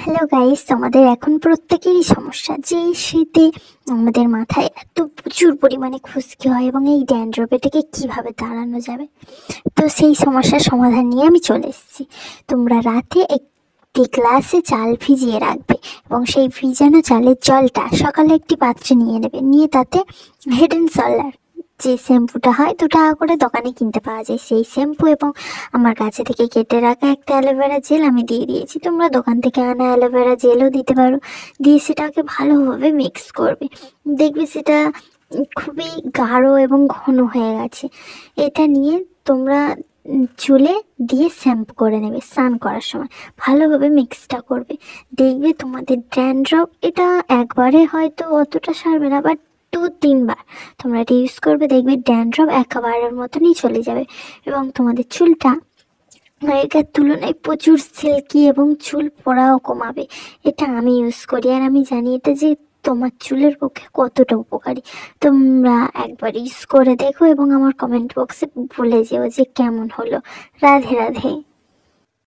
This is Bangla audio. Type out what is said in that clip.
হ্যালো গাইস, তোমাদের এখন প্রত্যেকেরই সমস্যা যে এই শীতে আমাদের মাথায় এত প্রচুর পরিমাণে খুশকি হয় এবং এই ড্যান্ড্রফ এটাকে কিভাবে তাড়ানো যাবে। তো সেই সমস্যার সমাধান নিয়ে আমি চলে এসেছি। তোমরা রাতে একটি গ্লাসে চাল ভিজিয়ে রাখবে এবং সেই ভিজানো চালের জলটা সকালে একটি পাত্রে নিয়ে নেবে, নিয়ে তাতে হেড অ্যান্ড শোল্ডার যে শ্যাম্পুটা হয় 2 টাকা করে দোকানে কিনতে পাওয়া যায়, সেই শ্যাম্পু এবং আমার কাছে থেকে কেটে রাখা একটা অ্যালোভেরা জেল আমি দিয়ে দিয়েছি। তোমরা দোকান থেকে আনা অ্যালোভেরা জেলও দিতে পারো। দিয়ে সেটাকে ভালোভাবে মিক্স করবে, দেখবে সেটা খুবই গাঢ় এবং ঘন হয়ে গেছে। এটা নিয়ে তোমরা চুলে দিয়ে শ্যাম্পু করে নেবে স্নান করার সময়। ভালোভাবে মিক্সটা করবে, দেখবে তোমাদের ড্যান্ড্রফ এটা একবারে হয়তো অতটা সারবে না, বাট 2-3 বার তোমরা এটা ইউজ করবে, দেখবে ড্যান্ড্রফ একেবারের মতনই চলে যাবে এবং তোমাদের চুলটা আগেকার তুলনায় প্রচুর সিল্কি এবং চুল পড়াও কমাবে। এটা আমি ইউজ করি আর আমি জানি এটা যে তোমার চুলের পক্ষে কতটা উপকারী। তোমরা একবার ইউজ করে দেখো এবং আমার কমেন্ট বক্সে বলে যেও যে কেমন হলো। রাধে রাধে।